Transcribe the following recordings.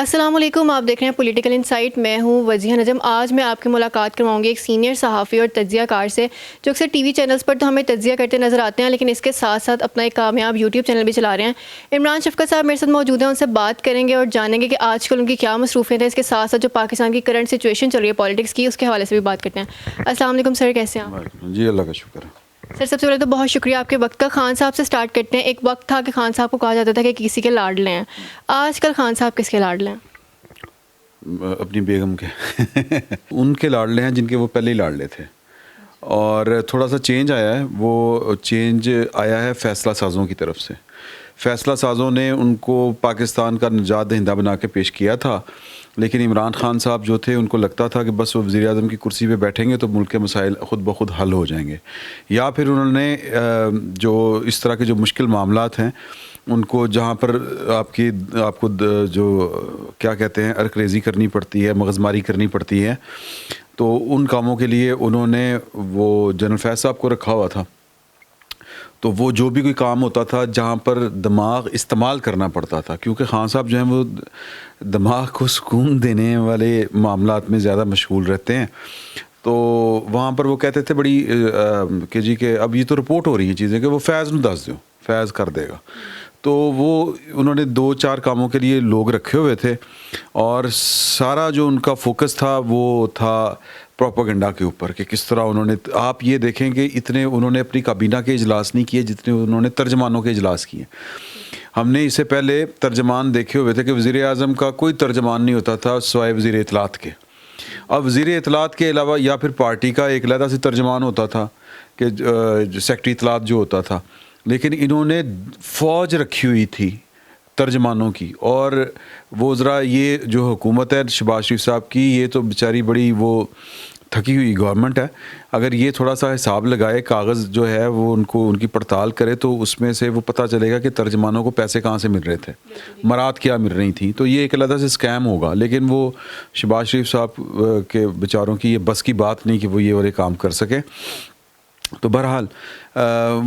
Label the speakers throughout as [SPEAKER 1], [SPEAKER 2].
[SPEAKER 1] السلام علیکم، آپ دیکھ رہے ہیں پولیٹیکل انسائٹ. میں ہوں وجیہہ نجم. آج میں آپ کی ملاقات کرواؤں گی ایک سینئر صحافی اور تجزیہ کار سے جو اکثر ٹی وی چینلز پر تو ہمیں تجزیہ کرتے نظر آتے ہیں، لیکن اس کے ساتھ ساتھ اپنا ایک کامیاب یوٹیوب چینل بھی چلا رہے ہیں. عمران شفقت صاحب میرے ساتھ موجود ہیں، ان سے بات کریں گے اور جانیں گے کہ آج کل ان کی کیا مصروفیت ہیں. اس کے ساتھ ساتھ جو پاکستان کی کرنٹ سچویشن چل رہی ہے پالیٹکس کی، اس کے حوالے سے بھی بات کرتے ہیں. السلام علیکم سر، کیسے ہیں آپ؟
[SPEAKER 2] جی اللہ کا شکر ہے.
[SPEAKER 1] سر سب سے پہلے تو بہت شکریہ آپ کے وقت کا. خان صاحب سے سٹارٹ کرتے ہیں. ایک وقت تھا کہ خان صاحب کو کہا جاتا تھا کہ کسی کے لاڈلے ہیں. آج کل خان صاحب کس کے لاڈلے ہیں؟
[SPEAKER 2] اپنی بیگم کے ان کے لاڈلے ہیں جن کے وہ پہلے ہی لاڈلے تھے. اور تھوڑا سا چینج آیا ہے. وہ چینج آیا ہے فیصلہ سازوں کی طرف سے. فیصلہ سازوں نے ان کو پاکستان کا نجات دہندہ بنا کے پیش کیا تھا، لیکن عمران خان صاحب جو تھے ان کو لگتا تھا کہ بس وہ وزیر اعظم کی کرسی پہ بیٹھیں گے تو ملک کے مسائل خود بخود حل ہو جائیں گے. یا پھر انہوں نے جو اس طرح کے جو مشکل معاملات ہیں ان کو جہاں پر آپ کو جو کیا کہتے ہیں ارک ریزی کرنی پڑتی ہے، مغز ماری کرنی پڑتی ہے، تو ان کاموں کے لیے انہوں نے وہ جنرل فیض صاحب کو رکھا ہوا تھا. تو وہ جو بھی کوئی کام ہوتا تھا جہاں پر دماغ استعمال کرنا پڑتا تھا، کیونکہ خان صاحب جو ہیں وہ دماغ کو سکون دینے والے معاملات میں زیادہ مشغول رہتے ہیں، تو وہاں پر وہ کہتے تھے بڑی کہ جی کہ اب یہ تو رپورٹ ہو رہی ہیں چیزیں کہ وہ فیض نو دس دو، فیض کر دے گا. تو وہ انہوں نے 2-4 کاموں کے لیے لوگ رکھے ہوئے تھے، اور سارا جو ان کا فوکس تھا وہ تھا پروپیگنڈا کے اوپر کہ کس طرح انہوں نے. آپ یہ دیکھیں کہ اتنے انہوں نے اپنی کابینہ کے اجلاس نہیں کیے جتنے انہوں نے ترجمانوں کے اجلاس کیے. ہم نے اس سے پہلے ترجمان دیکھے ہوئے تھے کہ وزیر اعظم کا کوئی ترجمان نہیں ہوتا تھا سوائے وزیر اطلاعات کے. اب وزیر اطلاعات کے علاوہ یا پھر پارٹی کا ایک علیحدہ سے ترجمان ہوتا تھا کہ سیکٹری اطلاعات جو ہوتا تھا، لیکن انہوں نے فوج رکھی ہوئی تھی ترجمانوں کی. اور وہ ذرا یہ جو حکومت ہے شہباز شریف صاحب کی، یہ تو بیچاری بڑی وہ تھکی ہوئی گورنمنٹ ہے. اگر یہ تھوڑا سا حساب لگائے، کاغذ جو ہے وہ ان کی پڑتال کرے، تو اس میں سے وہ پتہ چلے گا کہ ترجمانوں کو پیسے کہاں سے مل رہے تھے، مراد کیا مل رہی تھیں. تو یہ ایک علیحدہ سے اسکیم ہوگا، لیکن وہ شہباز شریف صاحب کے بیچاروں کی یہ بس کی بات نہیں کہ وہ یہ والے کام کر سکے. تو بہرحال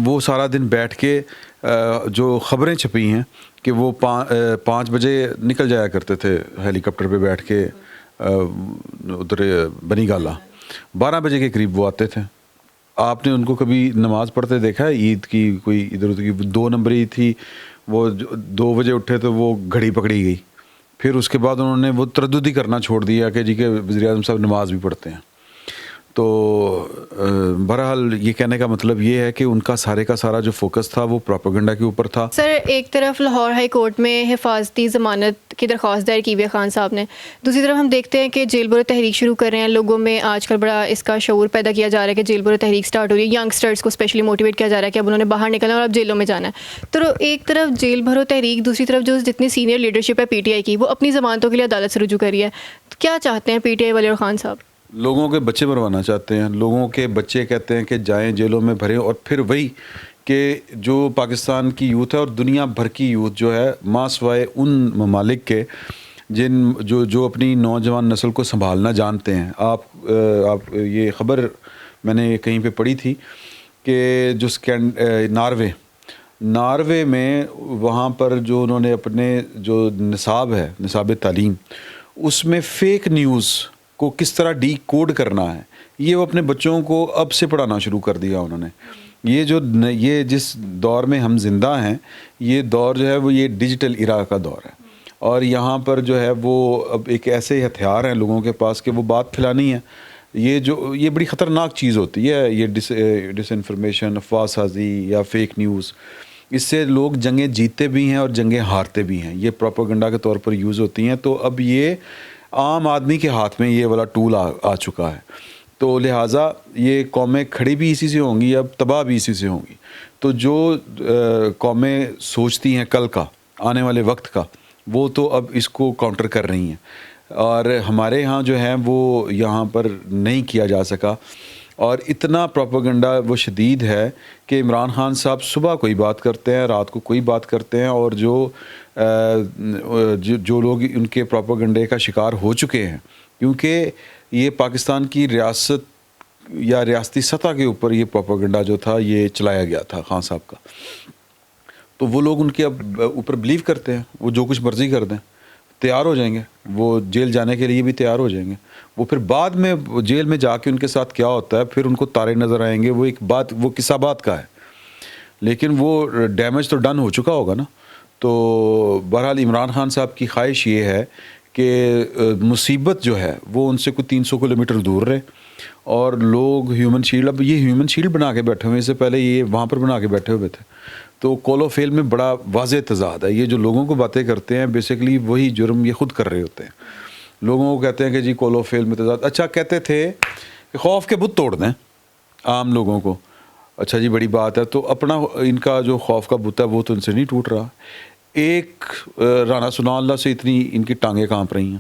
[SPEAKER 2] وہ سارا دن بیٹھ کے جو خبریں چھپی ہیں کہ وہ 5 بجے نکل جایا کرتے تھے ہیلی کاپٹر پہ بیٹھ کے ادھر بنی گالا. 12 بجے کے قریب وہ آتے تھے. آپ نے ان کو کبھی نماز پڑھتے دیکھا ہے عید کی؟ کوئی ادھر ادھر کی 2 نمبری تھی، وہ 2 بجے اٹھے تو وہ گھڑی پکڑی گئی. پھر اس کے بعد انہوں نے وہ تردد ہی کرنا چھوڑ دیا کہ جی کہ وزیر اعظم صاحب نماز بھی پڑھتے ہیں. تو بہرحال یہ کہنے کا مطلب یہ ہے کہ ان کا سارے کا سارا جو فوکس تھا وہ پروپیگنڈا کے اوپر تھا.
[SPEAKER 1] سر ایک طرف لاہور ہائی کورٹ میں حفاظتی ضمانت کی درخواست دائر کی ہوئی ہے خان صاحب نے، دوسری طرف ہم دیکھتے ہیں کہ جیل برو تحریک شروع کر رہے ہیں. لوگوں میں آج کل بڑا اس کا شعور پیدا کیا جا رہا ہے کہ جیل برو تحریک سٹارٹ ہو رہی ہے. ینگسٹرز کو اسپیشلی موٹیویٹ کیا جا رہا ہے کہ اب انہوں نے باہر نکلنا اور اب جیلوں میں جانا ہے. تو ایک طرف جیل بھرو تحریک، دوسری طرف جو جتنی سینئر لیڈرشپ ہے پی ٹی آئی کی، وہ اپنی ضمانتوں کے لیے عدالت سے رجوع کر رہی ہے. کیا چاہتے ہیں پی ٹی آئی والے اور خان صاحب؟
[SPEAKER 2] لوگوں کے بچے مروانا چاہتے ہیں. لوگوں کے بچے کہتے ہیں کہ جائیں جیلوں میں بھریں، اور پھر وہی کہ جو پاکستان کی یوتھ ہے اور دنیا بھر کی یوتھ جو ہے ماں سوائے ان ممالک کے جو اپنی نوجوان نسل کو سنبھالنا جانتے ہیں. آپ یہ خبر میں نے کہیں پہ پڑھی تھی کہ جو ناروے میں وہاں پر جو انہوں نے اپنے جو نصاب تعلیم، اس میں فیک نیوز کو کس طرح ڈی کوڈ کرنا ہے، یہ وہ اپنے بچوں کو اب سے پڑھانا شروع کر دیا انہوں نے. یہ جس دور میں ہم زندہ ہیں، یہ دور جو ہے وہ یہ ڈیجیٹل ایرا کا دور ہے، اور یہاں پر جو ہے وہ اب ایک ایسے ہتھیار ہیں لوگوں کے پاس کہ وہ بات پھیلانی ہے. یہ بڑی خطرناک چیز ہوتی ہے، یہ ڈس انفارمیشن، افواہ سازی یا فیک نیوز. اس سے لوگ جنگیں جیتتے بھی ہیں اور جنگیں ہارتے بھی ہیں. یہ پروپیگنڈا کے طور پر یوز ہوتی ہیں. تو اب یہ عام آدمی کے ہاتھ میں یہ والا ٹول آ چکا ہے. تو لہٰذا یہ قومیں کھڑی بھی اسی سے ہوں گی، اب تباہ بھی اسی سے ہوں گی. تو جو قومیں سوچتی ہیں کل کا، آنے والے وقت کا، وہ تو اب اس کو کاؤنٹر کر رہی ہیں. اور ہمارے ہاں جو ہے وہ یہاں پر نہیں کیا جا سکا، اور اتنا پروپیگنڈا وہ شدید ہے کہ عمران خان صاحب صبح کوئی بات کرتے ہیں، رات کو کوئی بات کرتے ہیں، اور جو لوگ ان کے پروپیگنڈے کا شکار ہو چکے ہیں، کیونکہ یہ پاکستان کی ریاست یا ریاستی سطح کے اوپر یہ پروپیگنڈا جو تھا یہ چلایا گیا تھا خان صاحب کا، تو وہ لوگ ان کے اوپر بلیو کرتے ہیں، وہ جو کچھ مرضی کر دیں. تیار ہو جائیں گے, وہ جیل جانے کے لیے بھی تیار ہو جائیں گے. وہ پھر بعد میں جیل میں جا کے ان کے ساتھ کیا ہوتا ہے پھر ان کو تارے نظر آئیں گے, وہ ایک بات, وہ قصہ بات کا ہے, لیکن وہ ڈیمیج تو ڈن ہو چکا ہوگا نا. تو بہرحال عمران خان صاحب کی خواہش یہ ہے کہ مصیبت جو ہے وہ ان سے کوئی 300 کلومیٹر دور رہے, اور لوگ ہیومن شیلڈ, اب یہ ہیومن شیلڈ بنا کے بیٹھے ہوئے, اس سے پہلے یہ وہاں پر بنا کے بیٹھے ہوئے تھے. تو کول و فیل میں بڑا واضح تضاد ہے. یہ جو لوگوں کو باتیں کرتے ہیں بیسیکلی وہی جرم یہ خود کر رہے ہوتے ہیں. لوگوں کو کہتے ہیں کہ جی کول و فیل میں تضاد, اچھا کہتے تھے کہ خوف کے بت توڑ دیں عام لوگوں کو, اچھا جی بڑی بات ہے. تو اپنا ان کا جو خوف کا بت ہے وہ تو ان سے نہیں ٹوٹ رہا. ایک رانا ثناء اللہ سے اتنی ان کی ٹانگیں کانپ رہی ہیں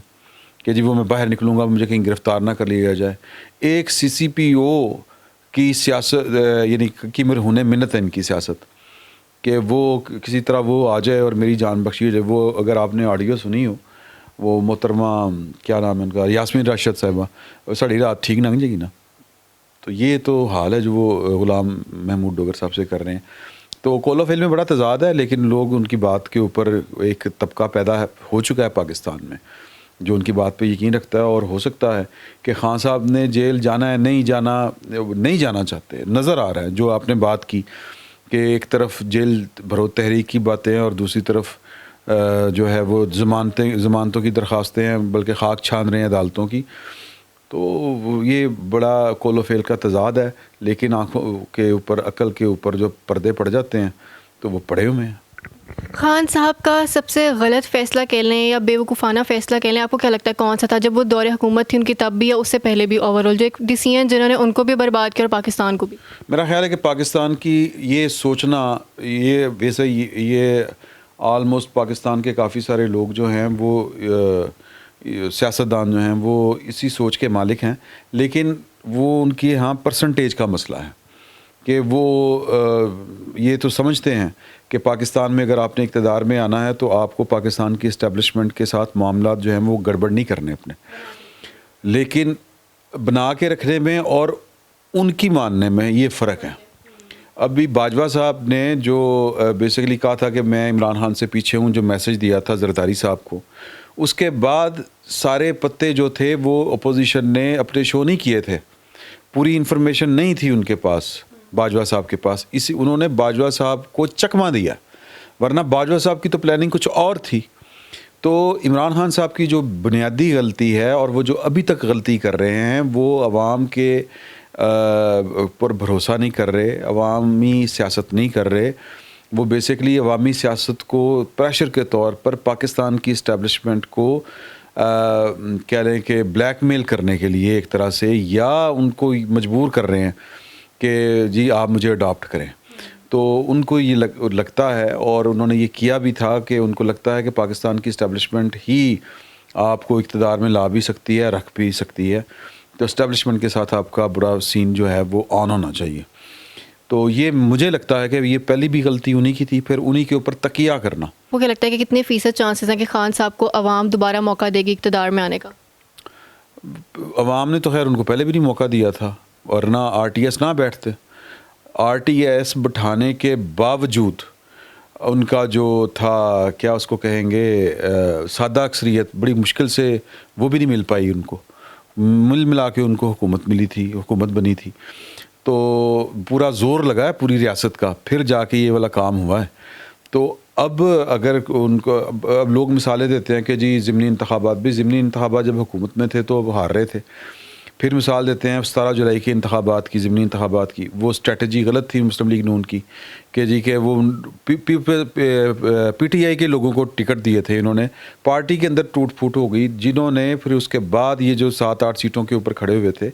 [SPEAKER 2] کہ جی وہ میں باہر نکلوں گا مجھے کہیں گرفتار نہ کر لیا جائے. ایک سی سی پی او کی سیاست یعنی کی مرہون منت ہے ان کی سیاست کہ وہ کسی طرح وہ آ جائے اور میری جان بخشی ہو جائے. وہ اگر آپ نے آڈیو سنی ہو, وہ محترمہ کیا نام ہے ان کا, یاسمین راشد صاحبہ, ساڑی رات ٹھیک لنگ جائے گی نا. تو یہ تو حال ہے جو وہ غلام محمود ڈوگر صاحب سے کر رہے ہیں. تو کول و فیل میں بڑا تضاد ہے, لیکن لوگ ان کی بات کے اوپر ایک طبقہ پیدا ہو چکا ہے پاکستان میں جو ان کی بات پہ یقین رکھتا ہے. اور ہو سکتا ہے کہ خان صاحب نے جیل جانا ہے, نہیں جانا چاہتے. نظر آ رہا ہے جو آپ نے بات کی کہ ایک طرف جیل بھرو تحریک کی باتیں ہیں اور دوسری طرف جو ہے وہ ضمانتوں کی درخواستیں ہیں, بلکہ خاک چھان رہے ہیں عدالتوں کی. تو یہ بڑا کول و فیل کا تضاد ہے, لیکن آنکھوں کے اوپر, عقل کے اوپر جو پردے پڑ جاتے ہیں تو وہ پڑے ہوئے ہیں.
[SPEAKER 1] خان صاحب کا سب سے غلط فیصلہ کہہ لیں یا بے وقوفانہ فیصلہ کہہ لیں, آپ کو کیا لگتا ہے کون سا تھا جب وہ دور حکومت تھی ان کی تب بھی یا اس سے پہلے بھی, اوور آل جو ایک ڈیسیژن جنہوں نے ان کو بھی برباد کیا اور پاکستان کو بھی؟
[SPEAKER 2] میرا خیال ہے کہ پاکستان کی یہ سوچنا, یہ ویسے یہ آلموسٹ پاکستان کے کافی سارے لوگ جو ہیں وہ سیاستدان جو ہیں وہ اسی سوچ کے مالک ہیں, لیکن وہ ان کی یہاں پرسنٹیج کا مسئلہ ہے کہ وہ یہ تو سمجھتے ہیں کہ پاکستان میں اگر آپ نے اقتدار میں آنا ہے تو آپ کو پاکستان کی اسٹیبلشمنٹ کے ساتھ معاملات جو ہیں وہ گڑبڑ نہیں کرنے اپنے, لیکن بنا کے رکھنے میں اور ان کی ماننے میں یہ فرق ہے. ابھی باجوہ صاحب نے جو بیسیکلی کہا تھا کہ میں عمران خان سے پیچھے ہوں, جو میسج دیا تھا زرداری صاحب کو, اس کے بعد سارے پتے جو تھے وہ اپوزیشن نے اپنے شو نہیں کیے تھے, پوری انفارمیشن نہیں تھی ان کے پاس, باجوہ صاحب کے پاس. انہوں نے باجوہ صاحب کو چکما دیا, ورنہ باجوہ صاحب کی تو پلاننگ کچھ اور تھی. تو عمران خان صاحب کی جو بنیادی غلطی ہے اور وہ جو ابھی تک غلطی کر رہے ہیں وہ عوام کے پر بھروسہ نہیں کر رہے, عوامی سیاست نہیں کر رہے. وہ بیسیکلی عوامی سیاست کو پریشر کے طور پر پاکستان کی اسٹیبلشمنٹ کو کہہ لیں کہ بلیک میل کرنے کے لیے ایک طرح سے, یا ان کو مجبور کر رہے ہیں کہ جی آپ مجھے اڈاپٹ کریں. تو ان کو یہ لگتا ہے, اور انہوں نے یہ کیا بھی تھا, کہ ان کو لگتا ہے کہ پاکستان کی اسٹیبلشمنٹ ہی آپ کو اقتدار میں لا بھی سکتی ہے, رکھ بھی سکتی ہے. تو اسٹیبلشمنٹ کے ساتھ آپ کا برا سین جو ہے وہ آن ہونا چاہیے. تو یہ مجھے لگتا ہے کہ یہ پہلی بھی غلطی انہی کی تھی, پھر انہی کے اوپر تکیہ کرنا.
[SPEAKER 1] وہ کیا لگتا ہے کہ کتنے فیصد چانسز ہیں کہ خان صاحب کو عوام دوبارہ موقع دے گی اقتدار میں آنے کا؟
[SPEAKER 2] عوام نے تو خیر ان کو پہلے بھی نہیں موقع دیا تھا, ورنہ آر ٹی ایس نہ بیٹھتے. آر ٹی ایس بٹھانے کے باوجود ان کا جو تھا کیا اس کو کہیں گے سادہ اکثریت, بڑی مشکل سے وہ بھی نہیں مل پائی ان کو. ملا کے ان کو حکومت ملی تھی, حکومت بنی تھی. تو پورا زور لگا ہے پوری ریاست کا, پھر جا کے یہ والا کام ہوا ہے. تو اب اگر ان کو اب لوگ مثالیں دیتے ہیں کہ جی ضمنی انتخابات, بھی ضمنی انتخابات جب حکومت میں تھے تو وہ ہار رہے تھے. پھر مثال دیتے ہیں 17 جولائی کے انتخابات کی, ضمنی انتخابات کی. وہ اسٹریٹجی غلط تھی مسلم لیگ نون کی کہ جی کہ وہ پی ٹی آئی کے لوگوں کو ٹکٹ دیے تھے انہوں نے, پارٹی کے اندر ٹوٹ پھوٹ ہو گئی. جنہوں نے پھر اس کے بعد یہ جو 7-8 سیٹوں کے اوپر کھڑے ہوئے تھے,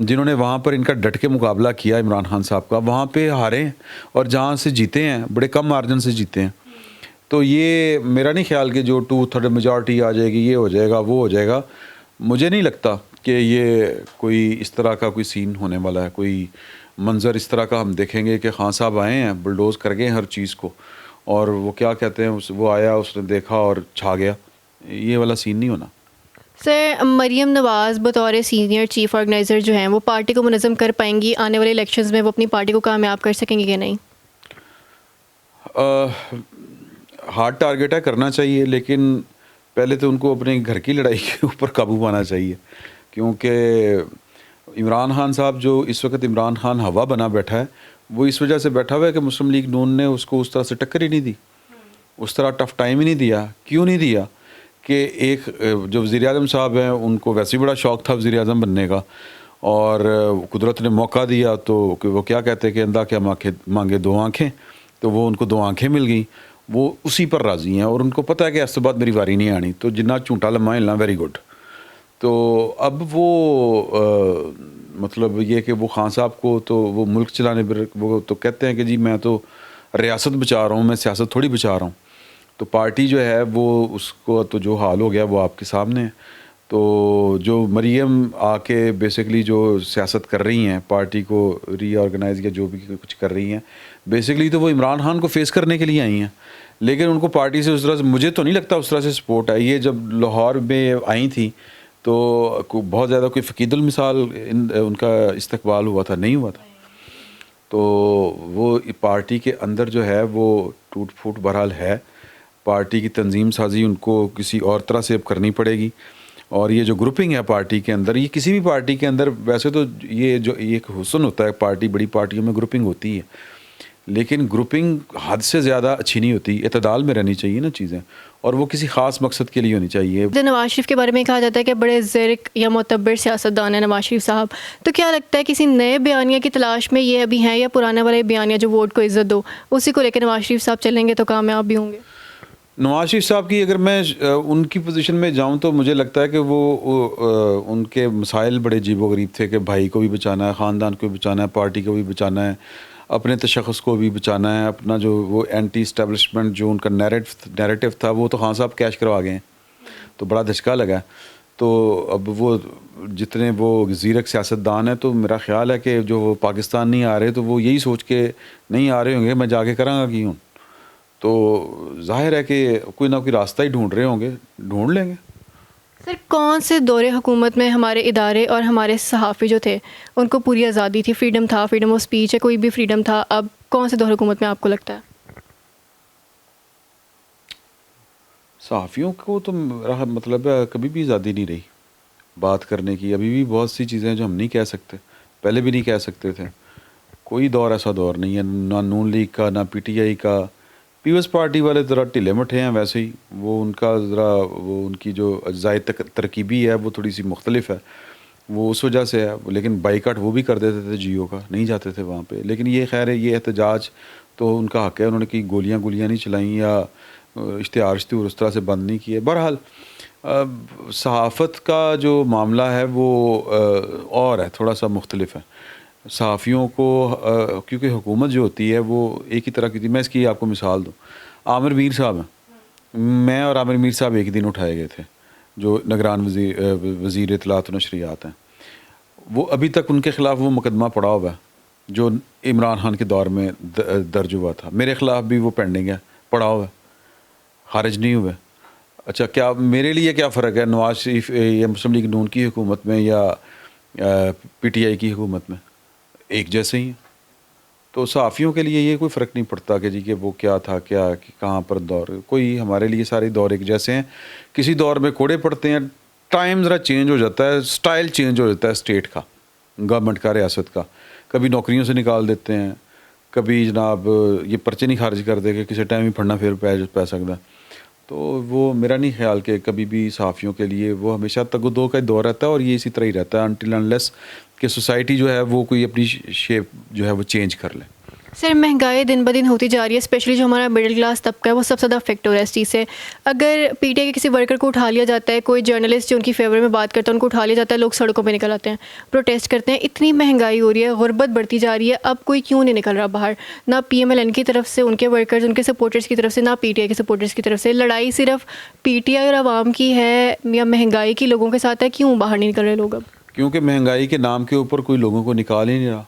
[SPEAKER 2] جنہوں نے وہاں پر ان کا ڈٹ کے مقابلہ کیا عمران خان صاحب کا, وہاں پہ ہارے ہیں, اور جہاں سے جیتے ہیں بڑے کم مارجن سے جیتے ہیں. تو یہ میرا نہیں خیال کہ جو 2/3 میجارٹی آ جائے گی, یہ ہو جائے گا, وہ ہو جائے گا. مجھے نہیں لگتا کہ یہ کوئی اس طرح کا کوئی سین ہونے والا ہے, کوئی منظر اس طرح کا ہم دیکھیں گے کہ خان صاحب آئے ہیں بلڈوز کر گئے ہر چیز کو, اور وہ کیا کہتے ہیں وہ آیا, اس نے دیکھا اور چھا گیا. یہ والا سین نہیں ہونا.
[SPEAKER 1] سر, مریم نواز بطور سینئر چیف آرگنائزر جو ہیں وہ پارٹی کو منظم کر پائیں گی آنے والے الیکشنز میں؟ وہ اپنی پارٹی کو کامیاب کر سکیں گی کہ نہیں؟
[SPEAKER 2] ہارڈ ٹارگیٹ ہے, کرنا چاہیے, لیکن پہلے تو ان کو اپنے گھر کی لڑائی کے اوپر قابو پانا چاہیے، کیونکہ عمران خان صاحب جو اس وقت عمران خان ہوا بنا بیٹھا ہے، وہ اس وجہ سے بیٹھا ہوا ہے کہ مسلم لیگ نون نے اس کو اس طرح سے ٹکر ہی نہیں دی، اس طرح ٹف ٹائم ہی نہیں دیا. کیوں نہیں دیا؟ کہ ایک جو وزیر اعظم صاحب ہیں ان کو ویسے ہی بڑا شوق تھا وزیر اعظم بننے کا، اور قدرت نے موقع دیا تو کہ وہ کیا کہتے کہ اندھا کیا مانگے دو آنکھیں، تو وہ ان کو دو آنکھیں مل گئیں، وہ اسی پر راضی ہیں، اور ان کو پتہ ہے کہ اس کے بعد میری واری نہیں آنی، تو جنہ چونٹا لمحہ ہلنا ویری گڈ. تو اب وہ مطلب یہ کہ وہ خان صاحب کو تو وہ ملک چلانے پر وہ تو کہتے ہیں کہ جی میں تو ریاست بچا رہا ہوں، میں سیاست تھوڑی بچا رہا ہوں. تو پارٹی جو ہے وہ اس کو تو جو حال ہو گیا وہ آپ کے سامنے ہے. تو جو مریم آ کے بیسکلی جو سیاست کر رہی ہیں، پارٹی کو ری آرگنائز یا جو بھی کچھ کر رہی ہیں، بیسکلی تو وہ عمران خان کو فیس کرنے کے لیے آئی ہیں، لیکن ان کو پارٹی سے اس طرح سے مجھے تو نہیں لگتا اس طرح سے سپورٹ ہے. یہ جب لاہور میں آئی تھیں تو بہت زیادہ کوئی فقید المثال ان کا استقبال ہوا تھا نہیں ہوا تھا. تو وہ پارٹی کے اندر جو ہے وہ ٹوٹ پھوٹ بہرحال ہے، پارٹی کی تنظیم سازی ان کو کسی اور طرح سے اب کرنی پڑے گی. اور یہ جو گروپنگ ہے پارٹی کے اندر، یہ کسی بھی پارٹی کے اندر ویسے تو یہ جو ایک حسن ہوتا ہے پارٹی، بڑی پارٹیوں میں گروپنگ ہوتی ہے، لیکن گروپنگ حد سے زیادہ اچھی نہیں ہوتی، اعتدال میں رہنی چاہیے نا چیزیں، اور وہ کسی خاص مقصد کے لیے ہونی چاہیے.
[SPEAKER 1] جو نواز شریف کے بارے میں کہا جاتا ہے کہ بڑے زرک یا معتبر سیاستدان ہیں نواز شریف صاحب، تو کیا لگتا ہے کسی نئے بیانیہ کی تلاش میں یہ ابھی ہیں، یا پرانے والے بیانیہ جو ووٹ کو عزت دو اسی کو لے کے نواز شریف صاحب چلیں گے تو کامیاب بھی ہوں گے؟
[SPEAKER 2] نواز شریف صاحب کی اگر میں ان کی پوزیشن میں جاؤں تو مجھے لگتا ہے کہ وہ ان کے مسائل بڑے عجیب و غریب تھے کہ بھائی کو بھی بچانا ہے، خاندان کو بھی بچانا ہے، پارٹی کو بھی بچانا ہے، اپنے تشخص کو بھی بچانا ہے، اپنا جو وہ اینٹی اسٹیبلشمنٹ جو ان کا نیریٹو تھا وہ تو خان صاحب کیش کروا گئے ہیں، تو بڑا دھچکا لگا ہے. تو اب وہ جتنے وہ زیرک سیاستدان ہیں تو میرا خیال ہے کہ جو وہ پاکستان نہیں آ رہے تو وہ یہی سوچ کے نہیں آ رہے ہوں گے میں جا کے کراں گا کی ہوں. تو ظاہر ہے کہ کوئی نہ کوئی راستہ ہی ڈھونڈ رہے ہوں گے، ڈھونڈ لیں گے.
[SPEAKER 1] سر کون سے دور حکومت میں ہمارے ادارے اور ہمارے صحافی جو تھے ان کو پوری آزادی تھی، فریڈم تھا، فریڈم آف اسپیچ ہے، کوئی بھی فریڈم تھا؟ اب کون سے دور حکومت میں آپ کو لگتا ہے؟
[SPEAKER 2] صحافیوں کو تو میرا مطلب ہے کبھی بھی آزادی نہیں رہی بات کرنے کی. ابھی بھی بہت سی چیزیں جو ہم نہیں کہہ سکتے، پہلے بھی نہیں کہہ سکتے تھے. کوئی دور ایسا دور نہیں ہے، نہ نون لیگ کا، نہ پی ٹی آئی کا. پیپلز پارٹی والے ذرا ٹھلے مٹھے ہیں ویسے ہی، وہ ان کا ذرا وہ ان کی جو اجزائے ترکیبی ہے وہ تھوڑی سی مختلف ہے، وہ اس وجہ سے ہے. لیکن بائیکاٹ وہ بھی کر دیتے تھے جیو کا، نہیں جاتے تھے وہاں پہ. لیکن یہ خیر ہے، یہ احتجاج تو ان کا حق ہے، انہوں نے کی گولیاں نہیں چلائیں یا اشتہار اس طرح سے بند نہیں کیے. بہرحال صحافت کا جو معاملہ ہے وہ اور ہے، تھوڑا سا مختلف ہے. صحافیوں کو کیونکہ حکومت جو ہوتی ہے وہ ایک ہی طرح کی تھی. میں اس کی آپ کو مثال دوں، عامر میر صاحب ہیں، میں اور عامر میر صاحب ایک دن اٹھائے گئے تھے، جو نگران وزیر اطلاعات و نشریات ہیں. وہ ابھی تک ان کے خلاف وہ مقدمہ پڑا ہوا ہے جو عمران خان کے دور میں درج ہوا تھا. میرے خلاف بھی وہ پینڈنگ ہے، پڑا ہوا ہے، خارج نہیں ہوئے. اچھا کیا میرے لیے کیا فرق ہے نواز شریف یا مسلم لیگ نون کی حکومت میں یا پی ٹی آئی کی حکومت میں؟ ایک جیسے ہی ہیں. تو صحافیوں کے لیے یہ کوئی فرق نہیں پڑتا کہ جی کہ وہ کیا تھا، کیا کہاں پر دور، کوئی ہمارے لیے سارے دور ایک جیسے ہیں. کسی دور میں کوڑے پڑتے ہیں، ٹائم ذرا چینج ہو جاتا ہے، سٹائل چینج ہو جاتا ہے اسٹیٹ کا، گورنمنٹ کا، ریاست کا. کبھی نوکریوں سے نکال دیتے ہیں، کبھی جناب یہ پرچے نہیں خارج کر دے کہ کسی ٹائم ہی پھڑنا پھر پی سکتا. تو وہ میرا نہیں خیال کہ کبھی بھی صحافیوں کے لیے وہ ہمیشہ تگ و دو کا دور رہتا ہے، اور یہ اسی طرح ہی رہتا ہے انٹل انلیس کہ سوسائٹی جو ہے وہ کوئی اپنی شیپ جو ہے وہ چینج کر لے.
[SPEAKER 1] سر مہنگائی دن بدن ہوتی جا رہی ہے، اسپیشلی جو ہمارا مڈل کلاس طبقہ ہے وہ سب سے زیادہ افیکٹ ہو رہا ہے اس چیز سے. اگر پی ٹی آئی کے کسی ورکر کو اٹھا لیا جاتا ہے، کوئی جرنلسٹ جو ان کی فیور میں بات کرتا ہے ان کو اٹھا لیا جاتا ہے، لوگ سڑکوں پہ نکل آتے ہیں، پروٹیسٹ کرتے ہیں. اتنی مہنگائی ہو رہی ہے، غربت بڑھتی جا رہی ہے، اب کوئی کیوں نہیں نکل رہا باہر؟ نہ پی ایم ایل این کی طرف سے ان کے ورکرز، ان کے سپورٹرز کی طرف سے، نہ پی ٹی آئی کے سپورٹرز کی طرف سے. لڑائی صرف پی ٹی آئی اور عوام کی ہے یا مہنگائی کی لوگوں کے ساتھ ہے؟ کیوں باہر نہیں نکل رہے لوگ اب؟
[SPEAKER 2] کیونکہ مہنگائی کے نام کے اوپر کوئی لوگوں کو نکال ہی نہیں رہا.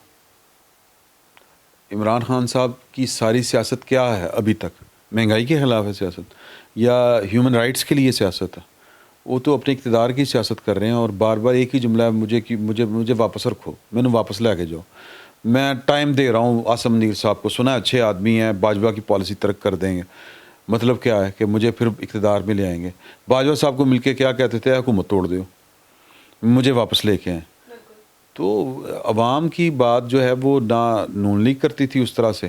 [SPEAKER 2] عمران خان صاحب کی ساری سیاست کیا ہے ابھی تک؟ مہنگائی کے خلاف ہے سیاست یا ہیومن رائٹس کے لیے سیاست ہے؟ وہ تو اپنے اقتدار کی سیاست کر رہے ہیں، اور بار بار ایک ہی جملہ ہے، مجھے واپس رکھو، میں نے واپس لے کے جاؤ. میں ٹائم دے رہا ہوں آصم منیر صاحب کو، سنا ہے اچھے آدمی ہیں، باجوہ کی پالیسی ترک کر دیں گے. مطلب کیا ہے کہ مجھے پھر اقتدار میں لے آئیں گے. باجوہ صاحب کو مل کے کیا کہتے تھے, حکومت توڑ دو, مجھے واپس لے کے آئیں. تو عوام کی بات جو ہے وہ نہ نون لیگ کرتی تھی اس طرح سے,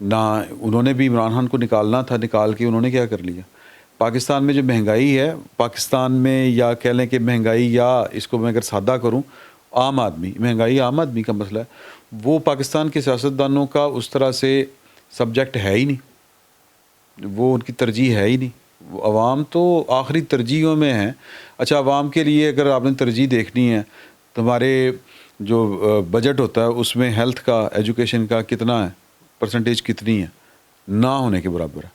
[SPEAKER 2] نہ انہوں نے بھی عمران خان کو نکالنا تھا, نکال کے انہوں نے کیا کر لیا. پاکستان میں جو مہنگائی ہے, پاکستان میں یا کہہ لیں کہ مہنگائی, یا اس کو میں اگر سادہ کروں, عام آدمی, مہنگائی عام آدمی کا مسئلہ ہے, وہ پاکستان کے سیاستدانوں کا اس طرح سے سبجیکٹ ہے ہی نہیں, وہ ان کی ترجیح ہے ہی نہیں. عوام تو آخری ترجیحوں میں ہیں. اچھا, عوام کے لیے اگر آپ نے ترجیح دیکھنی ہے, تمہارے جو بجٹ ہوتا ہے اس میں ہیلتھ کا, ایجوکیشن کا کتنا ہے, پرسنٹیج کتنی ہے, نہ ہونے کے برابر ہے.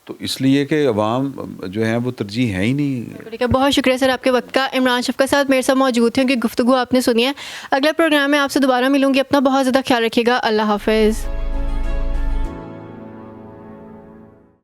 [SPEAKER 2] تو اس لیے کہ عوام جو ہیں وہ ترجیح ہے ہی نہیں.
[SPEAKER 1] ٹھیک ہے, بہت شکریہ سر آپ کے وقت کا. عمران شفقت صاحب میرے ساتھ موجود تھے, ان کی گفتگو آپ نے سنی ہے. اگلا پروگرام میں آپ سے دوبارہ ملوں گی. اپنا بہت زیادہ خیال رکھیے گا. اللہ حافظ.